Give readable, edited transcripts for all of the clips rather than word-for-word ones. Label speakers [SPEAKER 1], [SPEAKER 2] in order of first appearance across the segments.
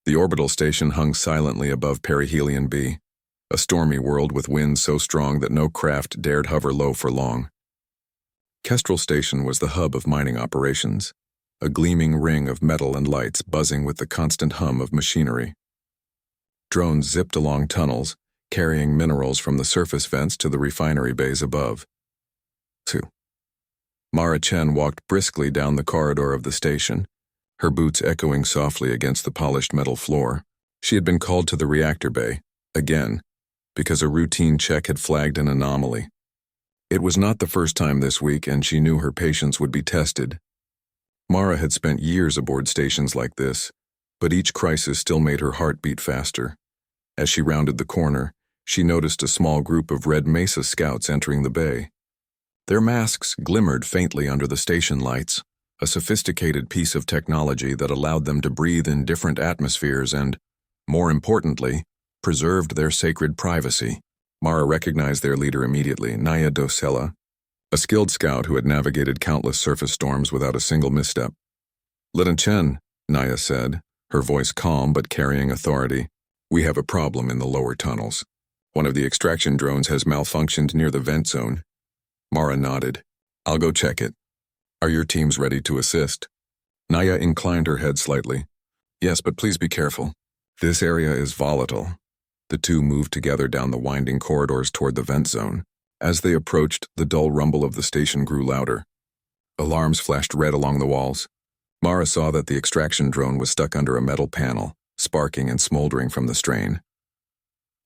[SPEAKER 1] The orbital station hung silently above perihelion B, a stormy world with winds so strong that no craft dared hover low for long. Kestrel Station was the hub of mining operations, a gleaming ring of metal and lights buzzing with the constant hum of machinery. Drones zipped along tunnels, carrying minerals from the surface vents to the refinery bays above. 2. Mara Chen walked briskly down the corridor of the station, her boots echoing softly against the polished metal floor. She had been called to the reactor bay, again, because a routine check had flagged an anomaly. It was not the first time this week, and she knew her patience would be tested. Mara had spent years aboard stations like this, but each crisis still made her heart beat faster. As she rounded the corner, she noticed a small group of Red Mesa scouts entering the bay. Their masks glimmered faintly under the station lights, a sophisticated piece of technology that allowed them to breathe in different atmospheres and, more importantly, preserved their sacred privacy. Mara recognized their leader immediately, Naya Dosella, a skilled scout who had navigated countless surface storms without a single misstep. "Lieutenant Chen," Naya said, her voice calm but carrying authority, "we have a problem in the lower tunnels. One of the extraction drones has malfunctioned near the vent zone." Mara nodded. "I'll go check it. Are your teams ready to assist?" Naya inclined her head slightly. "Yes, but please be careful. This area is volatile." The two moved together down the winding corridors toward the vent zone. As they approached, the dull rumble of the station grew louder. Alarms flashed red along the walls. Mara saw that the extraction drone was stuck under a metal panel, sparking and smoldering from the strain.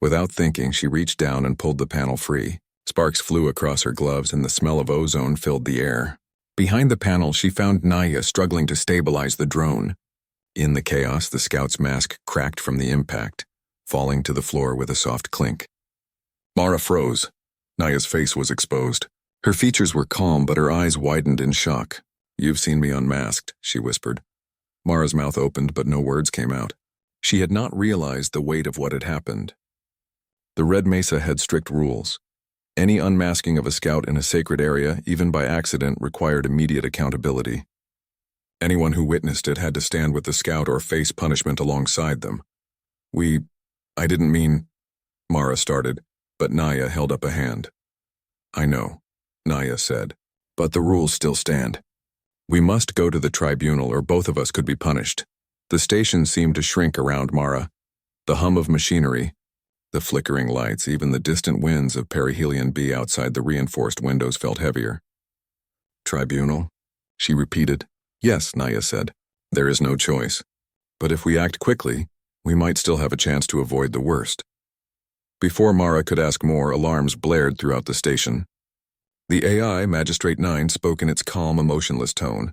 [SPEAKER 1] Without thinking, she reached down and pulled the panel free. Sparks flew across her gloves and the smell of ozone filled the air. Behind the panel, she found Naya struggling to stabilize the drone. In the chaos, the scout's mask cracked from the impact, falling to the floor with a soft clink. Mara froze. Naya's face was exposed. Her features were calm, but her eyes widened in shock. "You've seen me unmasked," she whispered. Mara's mouth opened, but no words came out. She had not realized the weight of what had happened. The Red Mesa had strict rules. Any unmasking of a scout in a sacred area, even by accident, required immediate accountability. Anyone who witnessed it had to stand with the scout or face punishment alongside them. I didn't mean," Mara started, but Naya held up a hand. "I know," Naya said, "but the rules still stand. We must go to the tribunal or both of us could be punished." The station seemed to shrink around Mara. The hum of machinery, the flickering lights, even the distant winds of perihelion B outside the reinforced windows felt heavier. "Tribunal?" she repeated. "Yes," Naya said. "There is no choice. But if we act quickly, we might still have a chance to avoid the worst." Before Mara could ask more, alarms blared throughout the station. The AI, Magistrate 9, spoke in its calm, emotionless tone.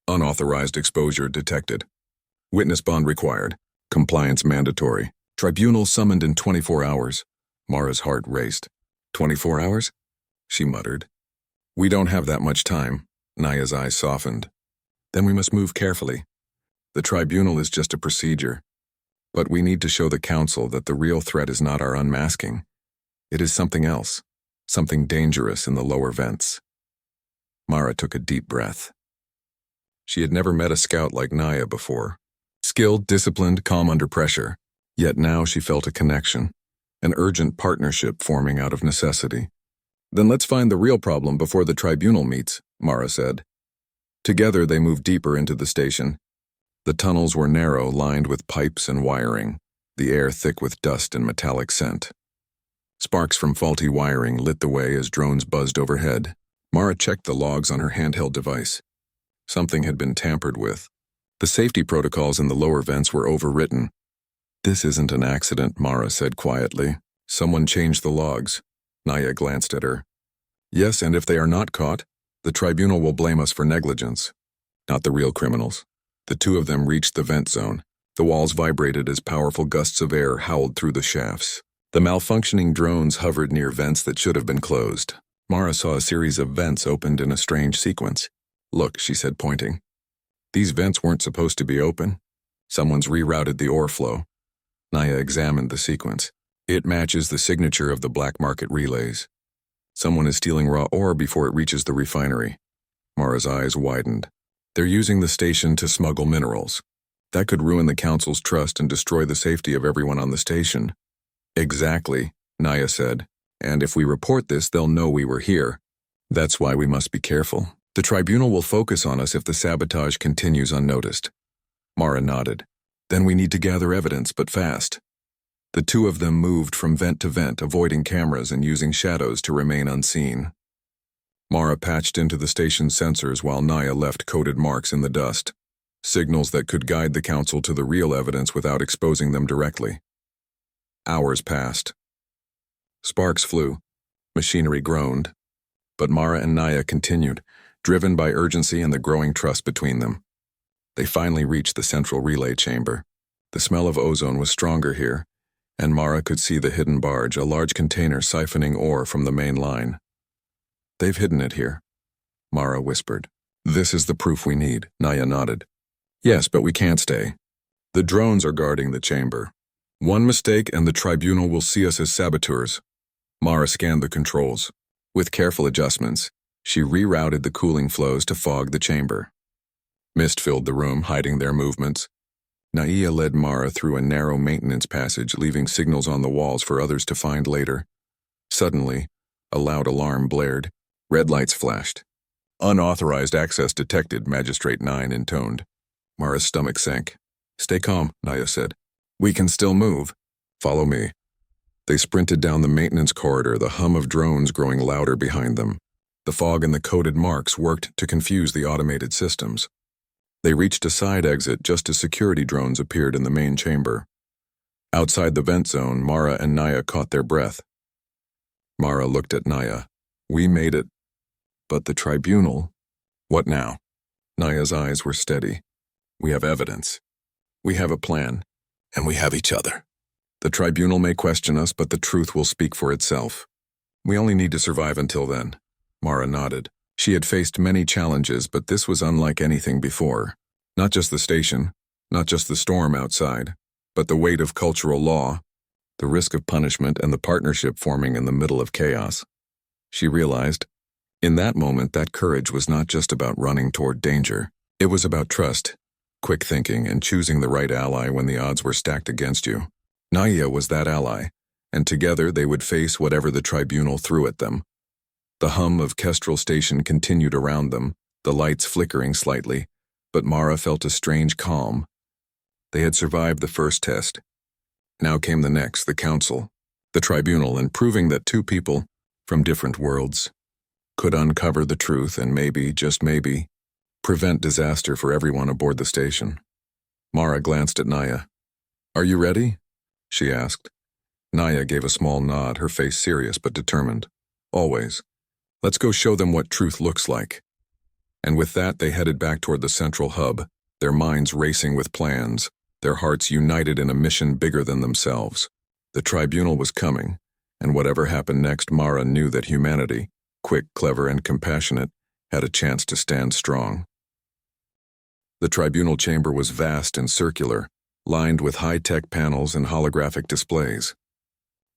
[SPEAKER 1] "Unauthorized exposure detected. Witness bond required. Compliance mandatory. Tribunal summoned in 24 hours. Mara's heart raced. 24 hours? She muttered. "We don't have that much time." Naya's eyes softened. "Then we must move carefully. The tribunal is just a procedure. But we need to show the council that the real threat is not our unmasking. It is something else, something dangerous in the lower vents." Mara took a deep breath. She had never met a scout like Naya before. Skilled, disciplined, calm under pressure. Yet now she felt a connection, an urgent partnership forming out of necessity. "Then let's find the real problem before the tribunal meets," Mara said. Together they moved deeper into the station. The tunnels were narrow, lined with pipes and wiring, the air thick with dust and metallic scent. Sparks from faulty wiring lit the way as drones buzzed overhead. Mara checked the logs on her handheld device. Something had been tampered with. The safety protocols in the lower vents were overwritten. "This isn't an accident," Mara said quietly. "Someone changed the logs." Naya glanced at her. "Yes, and if they are not caught, the tribunal will blame us for negligence. Not the real criminals." The two of them reached the vent zone. The walls vibrated as powerful gusts of air howled through the shafts. The malfunctioning drones hovered near vents that should have been closed. Mara saw a series of vents opened in a strange sequence. "Look," she said, pointing. "These vents weren't supposed to be open. Someone's rerouted the ore flow." Naya examined the sequence. "It matches the signature of the black market relays. Someone is stealing raw ore before it reaches the refinery." Mara's eyes widened. "They're using the station to smuggle minerals." That could ruin the council's trust and destroy the safety of everyone on the station. Exactly, Naya said. And if we report this, they'll know we were here. That's why we must be careful. The tribunal will focus on us if the sabotage continues unnoticed. Mara nodded. Then we need to gather evidence, but fast. The two of them moved from vent to vent, avoiding cameras and using shadows to remain unseen. Mara patched into the station's sensors while Naya left coded marks in the dust, signals that could guide the council to the real evidence without exposing them directly. Hours passed. Sparks flew. Machinery groaned. But Mara and Naya continued, driven by urgency and the growing trust between them. They finally reached the central relay chamber. The smell of ozone was stronger here, and Mara could see the hidden barge, a large container siphoning ore from the main line. They've hidden it here, Mara whispered. This is the proof we need, Naya nodded. Yes, but we can't stay. The drones are guarding the chamber. One mistake and the tribunal will see us as saboteurs. Mara scanned the controls. With careful adjustments, she rerouted the cooling flows to fog the chamber. Mist filled the room, hiding their movements. Naya led Mara through a narrow maintenance passage, leaving signals on the walls for others to find later. Suddenly, a loud alarm blared. Red lights flashed. Unauthorized access detected, Magistrate 9 intoned. Mara's stomach sank. Stay calm, Naya said. We can still move. Follow me. They sprinted down the maintenance corridor, the hum of drones growing louder behind them. The fog and the coded marks worked to confuse the automated systems. They reached a side exit just as security drones appeared in the main chamber. Outside the vent zone, Mara and Naya caught their breath. Mara looked at Naya. We made it. But the tribunal? What now? Naya's eyes were steady. We have evidence. We have a plan. And we have each other. The tribunal may question us, but the truth will speak for itself. We only need to survive until then. Mara nodded. She had faced many challenges, but this was unlike anything before. Not just the station, not just the storm outside, but the weight of cultural law, the risk of punishment, and the partnership forming in the middle of chaos. She realized, in that moment, that courage was not just about running toward danger. It was about trust, quick thinking, and choosing the right ally when the odds were stacked against you. Naya was that ally, and together they would face whatever the tribunal threw at them. The hum of Kestrel Station continued around them, the lights flickering slightly, but Mara felt a strange calm. They had survived the first test. Now came the next, the council, the tribunal, and proving that two people from different worlds could uncover the truth and maybe, just maybe, prevent disaster for everyone aboard the station. Mara glanced at Naya. Are you ready? She asked. Naya gave a small nod, her face serious but determined. Always. Let's go show them what truth looks like. And with that, they headed back toward the central hub, their minds racing with plans, their hearts united in a mission bigger than themselves. The tribunal was coming, and whatever happened next, Mara knew that humanity, quick, clever, and compassionate, had a chance to stand strong. The tribunal chamber was vast and circular, lined with high-tech panels and holographic displays.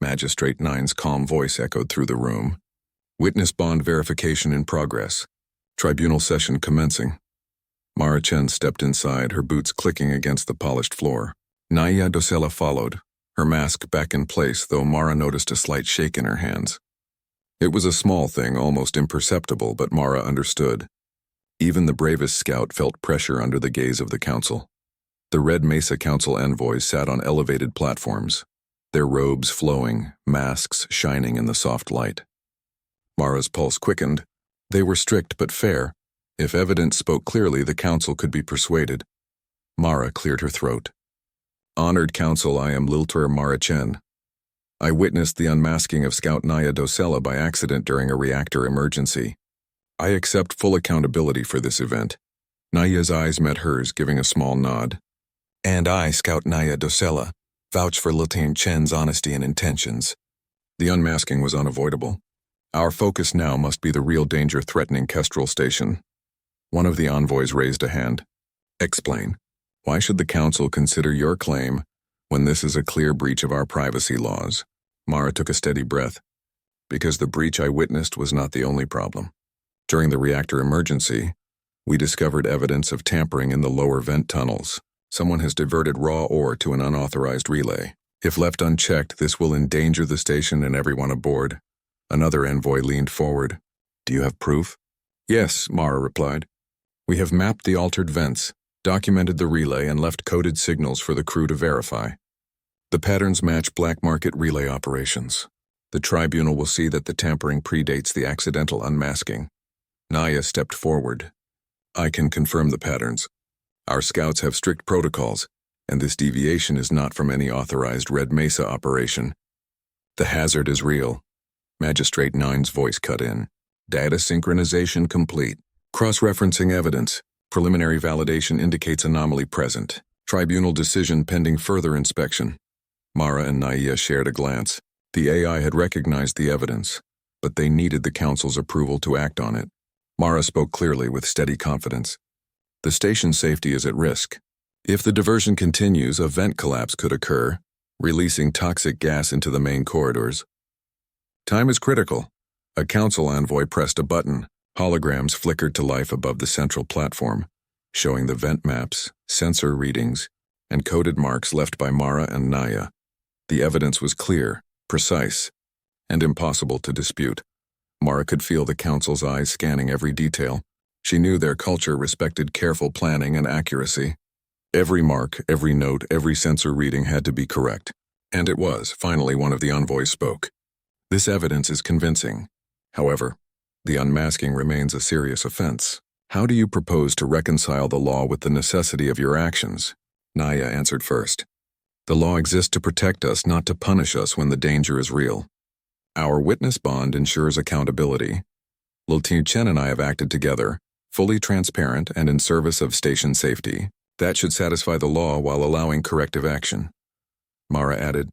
[SPEAKER 1] Magistrate 9's calm voice echoed through the room. Witness bond verification in progress. Tribunal session commencing. Mara Chen stepped inside, her boots clicking against the polished floor. Naya Docela followed, her mask back in place, though Mara noticed a slight shake in her hands. It was a small thing, almost imperceptible, but Mara understood. Even the bravest scout felt pressure under the gaze of the council. The Red Mesa Council envoys sat on elevated platforms, their robes flowing, masks shining in the soft light. Mara's pulse quickened. They were strict but fair. If evidence spoke clearly, the council could be persuaded. Mara cleared her throat. Honored council, I am Liltur Mara Chen. I witnessed the unmasking of Scout Naya Docela by accident during a reactor emergency. I accept full accountability for this event. Naya's eyes met hers, giving a small nod. And I, Scout Naya Docela, vouch for Liltur Chen's honesty and intentions. The unmasking was unavoidable. Our focus now must be the real danger threatening Kestrel Station. One of the envoys raised a hand. Explain. Why should the council consider your claim when this is a clear breach of our privacy laws? Mara took a steady breath. Because the breach I witnessed was not the only problem. During the reactor emergency, we discovered evidence of tampering in the lower vent tunnels. Someone has diverted raw ore to an unauthorized relay. If left unchecked, this will endanger the station and everyone aboard. Another envoy leaned forward. Do you have proof? Yes, Mara replied. We have mapped the altered vents, documented the relay, and left coded signals for the crew to verify. The patterns match black market relay operations. The tribunal will see that the tampering predates the accidental unmasking. Naya stepped forward. I can confirm the patterns. Our scouts have strict protocols, and this deviation is not from any authorized Red Mesa operation. The hazard is real. Magistrate Nine's voice cut in. Data synchronization complete. Cross-referencing evidence. Preliminary validation indicates anomaly present. Tribunal decision pending further inspection. Mara and Naya shared a glance. The AI had recognized the evidence, but they needed the council's approval to act on it. Mara spoke clearly with steady confidence. The station's safety is at risk. If the diversion continues, a vent collapse could occur, releasing toxic gas into the main corridors. Time is critical. A council envoy pressed a button. Holograms flickered to life above the central platform, showing the vent maps, sensor readings, and coded marks left by Mara and Naya. The evidence was clear, precise, and impossible to dispute. Mara could feel the council's eyes scanning every detail. She knew their culture respected careful planning and accuracy. Every mark, every note, every sensor reading had to be correct. And it was. Finally, one of the envoys spoke. This evidence is convincing. However, the unmasking remains a serious offense. How do you propose to reconcile the law with the necessity of your actions? Naya answered first. The law exists to protect us, not to punish us when the danger is real. Our witness bond ensures accountability. Lieutenant Chen and I have acted together, fully transparent and in service of station safety. That should satisfy the law while allowing corrective action. Mara added,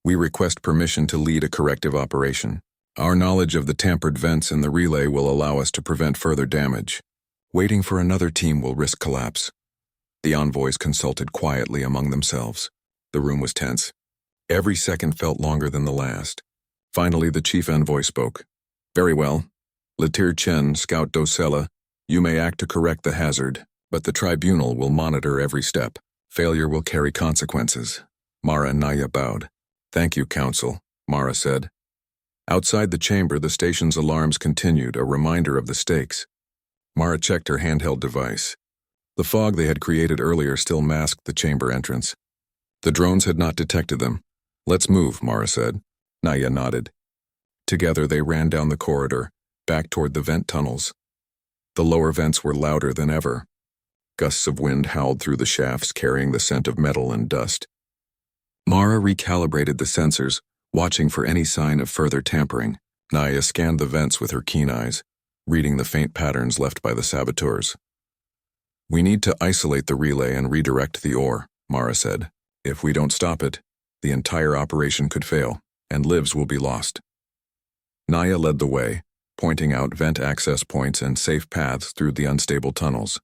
[SPEAKER 1] We request permission to lead a corrective operation. Our knowledge of the tampered vents in the relay will allow us to prevent further damage. Waiting for another team will risk collapse. The envoys consulted quietly among themselves. The room was tense. Every second felt longer than the last. Finally, the chief envoy spoke. Very well. Lieutenant Chen, Scout Dosella, you may act to correct the hazard, but the tribunal will monitor every step. Failure will carry consequences. Mara and Naya bowed. Thank you, Council, Mara said. Outside the chamber, the station's alarms continued, a reminder of the stakes. Mara checked her handheld device. The fog they had created earlier still masked the chamber entrance. The drones had not detected them. Let's move, Mara said. Naya nodded. Together they ran down the corridor, back toward the vent tunnels. The lower vents were louder than ever. Gusts of wind howled through the shafts, carrying the scent of metal and dust. Mara recalibrated the sensors, watching for any sign of further tampering. Naya scanned the vents with her keen eyes, reading the faint patterns left by the saboteurs. We need to isolate the relay and redirect the ore, Mara said. If we don't stop it, the entire operation could fail, and lives will be lost. Naya led the way, pointing out vent access points and safe paths through the unstable tunnels.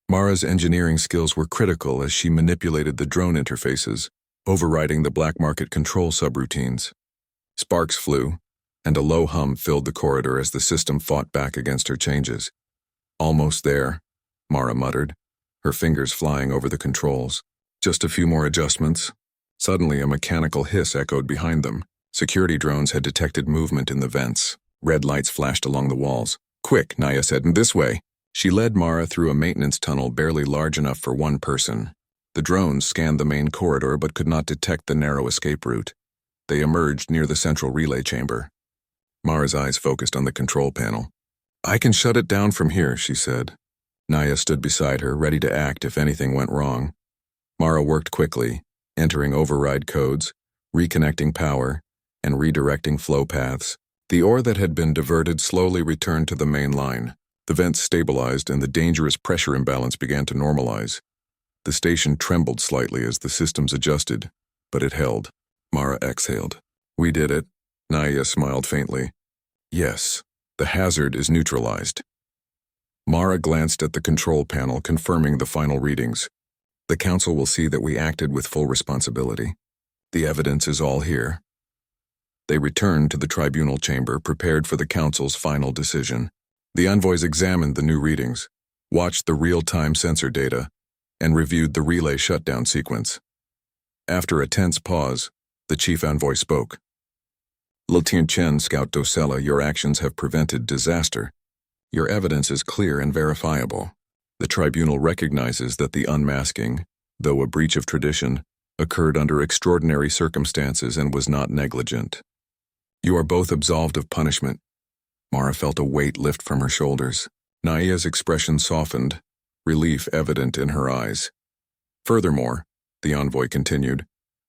[SPEAKER 1] Mara's engineering skills were critical as she manipulated the drone interfaces, overriding the black market control subroutines. Sparks flew, and a low hum filled the corridor as the system fought back against her changes. Almost there, Mara muttered, her fingers flying over the controls. Just a few more adjustments. Suddenly, a mechanical hiss echoed behind them. Security drones had detected movement in the vents. Red lights flashed along the walls. Quick, Naya said, and this way. She led Mara through a maintenance tunnel barely large enough for one person. The drones scanned the main corridor but could not detect the narrow escape route. They emerged near the central relay chamber. Mara's eyes focused on the control panel. I can shut it down from here, she said. Naya stood beside her, ready to act if anything went wrong. Mara worked quickly, entering override codes, reconnecting power, and redirecting flow paths. The ore that had been diverted slowly returned to the main line. The vents stabilized and the dangerous pressure imbalance began to normalize. The station trembled slightly as the systems adjusted, but it held. Mara exhaled. We did it. Naya smiled faintly. Yes, the hazard is neutralized. Mara glanced at the control panel, confirming the final readings. The council will see that we acted with full responsibility. The evidence is all here. They returned to the tribunal chamber, prepared for the council's final decision. The envoys examined the new readings, watched the real-time sensor data, and reviewed the relay shutdown sequence. After a tense pause, the chief envoy spoke. Lieutenant Chen, Scout Dosella, your actions have prevented disaster. Your evidence is clear and verifiable. The tribunal recognizes that the unmasking, though a breach of tradition, occurred under extraordinary circumstances and was not negligent. You are both absolved of punishment. Mara felt a weight lift from her shoulders. Naya's expression softened, relief evident in her eyes. Furthermore, the envoy continued,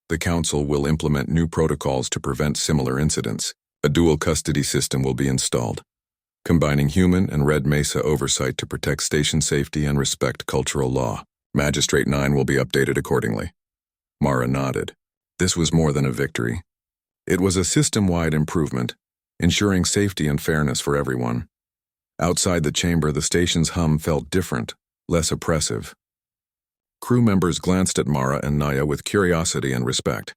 [SPEAKER 1] the Council will implement new protocols to prevent similar incidents. A dual custody system will be installed, combining human and Red Mesa oversight to protect station safety and respect cultural law. Magistrate 9 will be updated accordingly. Mara nodded. This was more than a victory. It was a system-wide improvement, ensuring safety and fairness for everyone. Outside the chamber, the station's hum felt different, less oppressive. Crew members glanced at Mara and Naya with curiosity and respect.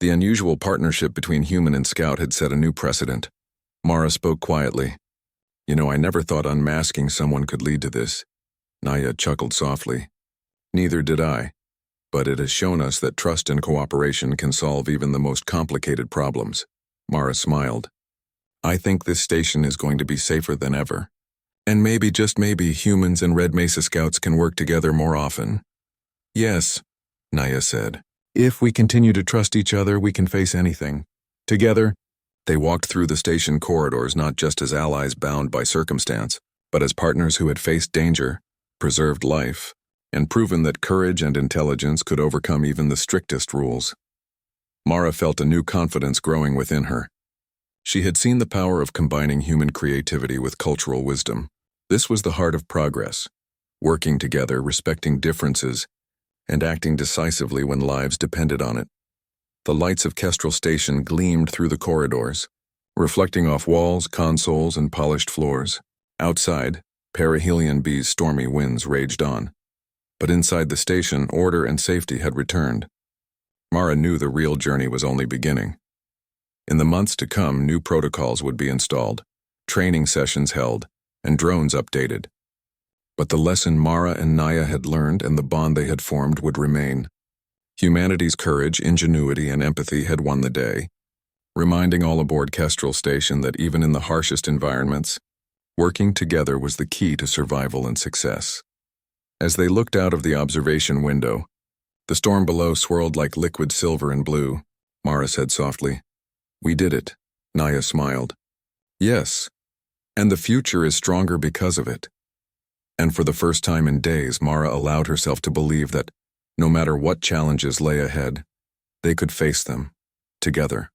[SPEAKER 1] The unusual partnership between human and scout had set a new precedent. Mara spoke quietly. I never thought unmasking someone could lead to this. Naya chuckled softly. Neither did I. But it has shown us that trust and cooperation can solve even the most complicated problems. Mara smiled. I think this station is going to be safer than ever. And maybe, just maybe, humans and Red Mesa Scouts can work together more often. Yes, Naya said. If we continue to trust each other, we can face anything. Together, they walked through the station corridors not just as allies bound by circumstance, but as partners who had faced danger, preserved life, and proven that courage and intelligence could overcome even the strictest rules. Mara felt a new confidence growing within her. She had seen the power of combining human creativity with cultural wisdom. This was the heart of progress, working together, respecting differences, and acting decisively when lives depended on it. The lights of Kestrel Station gleamed through the corridors, reflecting off walls, consoles, and polished floors. Outside, perihelion B's stormy winds raged on. But inside the station, order and safety had returned. Mara knew the real journey was only beginning. In the months to come, new protocols would be installed, training sessions held, and drones updated. But the lesson Mara and Naya had learned and the bond they had formed would remain. Humanity's courage, ingenuity, and empathy had won the day, reminding all aboard Kestrel Station that even in the harshest environments, working together was the key to survival and success. As they looked out of the observation window, the storm below swirled like liquid silver and blue. Mara said softly, "We did it." Naya smiled. "Yes, and the future is stronger because of it." And for the first time in days, Mara allowed herself to believe that, no matter what challenges lay ahead, they could face them, together.